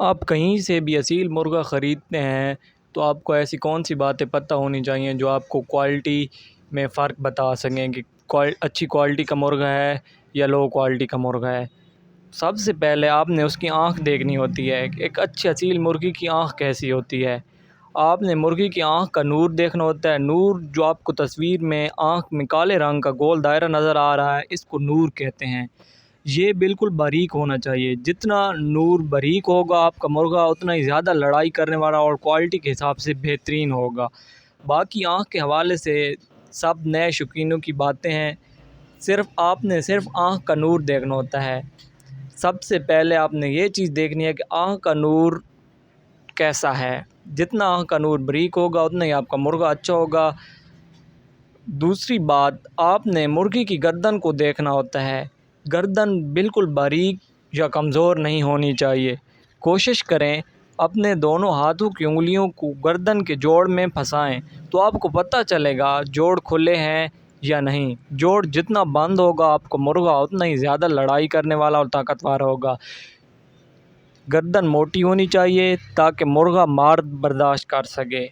آپ کہیں سے بھی اصیل مرغا خریدتے ہیں تو آپ کو ایسی کون سی باتیں پتہ ہونی چاہیے جو آپ کو کوالٹی میں فرق بتا سکیں کہ اچھی کوالٹی کا مرغا ہے یا لو کوالٹی کا مرغا ہے۔ سب سے پہلے آپ نے اس کی آنکھ دیکھنی ہوتی ہے کہ ایک اچھی اصیل مرغی کی آنکھ کیسی ہوتی ہے۔ آپ نے مرغی کی آنکھ کا نور دیکھنا ہوتا ہے۔ نور جو آپ کو تصویر میں آنکھ میں کالے رنگ کا گول دائرہ نظر آ رہا ہے، اس کو نور کہتے ہیں۔ یہ بالکل باریک ہونا چاہیے۔ جتنا نور باریک ہوگا آپ کا مرغا اتنا ہی زیادہ لڑائی کرنے والا اور کوالٹی کے حساب سے بہترین ہوگا۔ باقی آنکھ کے حوالے سے سب نئے شوقینوں کی باتیں ہیں، آپ نے صرف آنکھ کا نور دیکھنا ہوتا ہے۔ سب سے پہلے آپ نے یہ چیز دیکھنی ہے کہ آنکھ کا نور کیسا ہے۔ جتنا آنکھ کا نور باریک ہوگا اتنا ہی آپ کا مرغا اچھا ہوگا۔ دوسری بات، آپ نے مرغی کی گردن کو دیکھنا ہوتا ہے۔ گردن بالکل باریک یا کمزور نہیں ہونی چاہیے۔ کوشش کریں اپنے دونوں ہاتھوں کی انگلیوں کو گردن کے جوڑ میں پھنسائیں تو آپ کو پتہ چلے گا جوڑ کھلے ہیں یا نہیں۔ جوڑ جتنا بند ہوگا آپ کو مرغا اتنا ہی زیادہ لڑائی کرنے والا اور طاقتور ہوگا۔ گردن موٹی ہونی چاہیے تاکہ مرغا مار برداشت کر سکے۔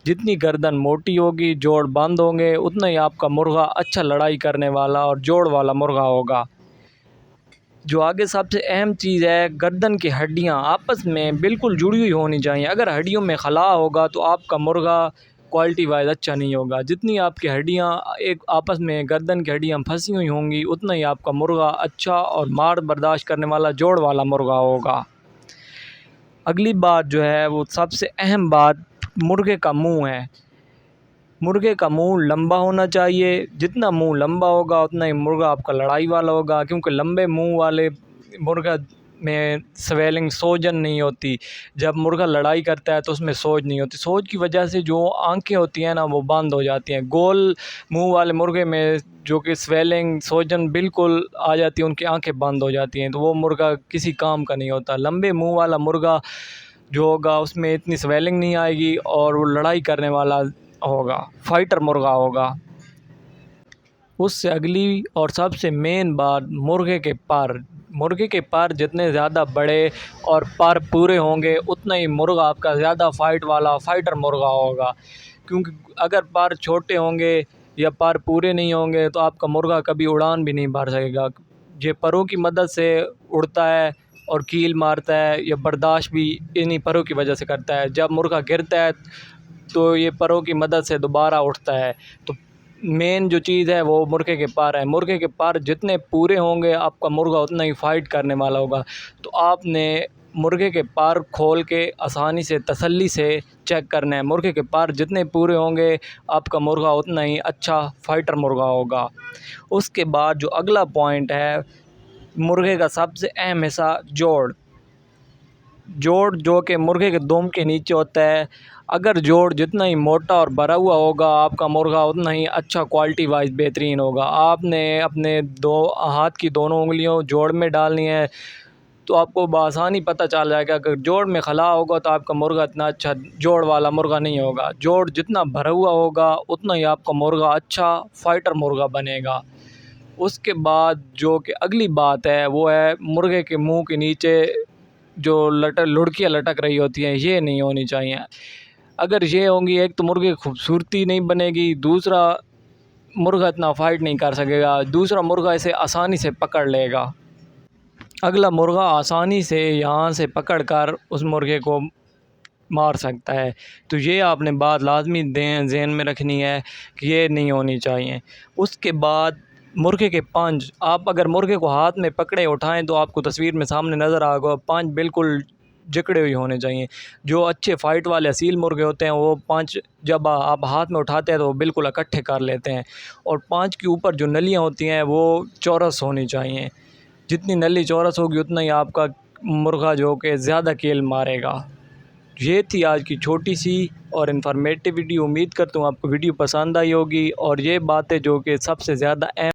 جتنی گردن موٹی ہوگی، جوڑ بند ہوں گے، اتنا ہی آپ کا مرغا اچھا لڑائی کرنے والا اور جوڑ والا مرغا ہوگا۔ جو آگے سب سے اہم چیز ہے، گردن کی ہڈیاں آپس میں بالکل جڑی ہوئی ہونی چاہیے۔ اگر ہڈیوں میں خلا ہوگا تو آپ کا مرغا کوالٹی وائز اچھا نہیں ہوگا۔ جتنی آپ کی ہڈیاں آپس میں گردن کی ہڈیاں پھنسی ہوئی ہوں گی اتنا ہی آپ کا مرغا اچھا اور مار برداشت کرنے والا جوڑ والا مرغا ہوگا۔ اگلی بات جو ہے وہ سب سے اہم بات مرغے کا منہ ہے۔ مرغے کا منہ لمبا ہونا چاہیے۔ جتنا منہ لمبا ہوگا اتنا ہی مرغا آپ کا لڑائی والا ہوگا، کیونکہ لمبے منہ والے مرغا میں سویلنگ سوجن نہیں ہوتی۔ جب مرغا لڑائی کرتا ہے تو اس میں سوج نہیں ہوتی۔ سوج کی وجہ سے جو آنکھیں ہوتی ہیں نا وہ بند ہو جاتی ہیں۔ گول منہ والے مرغے میں جو کہ سویلنگ سوجن بالکل آ جاتی ہے، ان کی آنکھیں بند ہو جاتی ہیں، تو وہ مرغا کسی کام کا نہیں ہوتا۔ لمبے منہ والا مرغا جو ہوگا اس میں اتنی سویلنگ نہیں آئے گی اور وہ لڑائی کرنے والا ہوگا، فائٹر مرغا ہوگا۔ اس سے اگلی اور سب سے مین بات مرغے کے پر۔ مرغے کے پر جتنے زیادہ بڑے اور پر پورے ہوں گے اتنا ہی مرغا آپ کا زیادہ فائٹ والا فائٹر مرغا ہوگا، کیونکہ اگر پر چھوٹے ہوں گے یا پر پورے نہیں ہوں گے تو آپ کا مرغا کبھی اڑان بھی نہیں بھر سکے گا۔ یہ پروں کی مدد سے اڑتا ہے اور کیل مارتا ہے، یا برداشت بھی انہی پروں کی وجہ سے کرتا ہے۔ جب مرغا گرتا ہے تو یہ پروں کی مدد سے دوبارہ اٹھتا ہے۔ تو مین جو چیز ہے وہ مرغے کے پر ہے۔ مرغے کے پر جتنے پورے ہوں گے آپ کا مرغا اتنا ہی فائٹ کرنے والا ہوگا۔ تو آپ نے مرغے کے پر کھول کے آسانی سے تسلی سے چیک کرنا ہے۔ مرغے کے پر جتنے پورے ہوں گے آپ کا مرغا اتنا ہی اچھا فائٹر مرغا ہوگا۔ اس کے بعد جو اگلا پوائنٹ ہے، مرغے کا سب سے اہم حصہ جوڑ۔ جوڑ جو کہ مرغے کے دم کے نیچے ہوتا ہے، اگر جوڑ جتنا ہی موٹا اور بھرا ہوا ہوگا آپ کا مرغا اتنا ہی اچھا کوالٹی وائز بہترین ہوگا۔ آپ نے اپنے ہاتھ کی دونوں انگلیوں جوڑ میں ڈالنی ہے تو آپ کو بآسانی پتہ چل جائے گا۔ اگر جوڑ میں خلا ہوگا تو آپ کا مرغا اتنا اچھا جوڑ والا مرغا نہیں ہوگا۔ جوڑ جتنا بھرا ہوا ہوگا اتنا ہی آپ کا مرغا اچھا فائٹر مرغا بنے گا۔ اس کے بعد جو کہ اگلی بات ہے وہ ہے مرغے کے منہ کے نیچے جو لڑکیاں لٹک رہی ہوتی ہیں، یہ نہیں ہونی چاہیے۔ اگر یہ ہوں گی ایک تو مرغے کی خوبصورتی نہیں بنے گی، دوسرا مرغا اتنا فائٹ نہیں کر سکے گا، دوسرا مرغا اسے آسانی سے پکڑ لے گا۔ اگلا مرغا آسانی سے یہاں سے پکڑ کر اس مرغے کو مار سکتا ہے۔ تو یہ آپ نے بات لازمی ذہن میں رکھنی ہے کہ یہ نہیں ہونی چاہیے۔ اس کے بعد مرغے کے پانچ، آپ اگر مرغے کو ہاتھ میں پکڑے اٹھائیں تو آپ کو تصویر میں سامنے نظر آئے گا، پانچ بالکل جکڑے ہوئے ہونے چاہیے۔ جو اچھے فائٹ والے اصیل مرغے ہوتے ہیں وہ پانچ جب آپ ہاتھ میں اٹھاتے ہیں تو وہ بالکل اکٹھے کر لیتے ہیں، اور پانچ کے اوپر جو نلیاں ہوتی ہیں وہ چورس ہونی چاہیے۔ جتنی نلی چورس ہوگی اتنا ہی آپ کا مرغا جو کہ زیادہ کیل مارے گا۔ یہ تھی آج کی چھوٹی سی اور انفارمیٹیو ویڈیو۔ امید کرتا ہوں آپ کو ویڈیو پسند آئی ہوگی، اور یہ باتیں جو کہ سب سے زیادہ اہم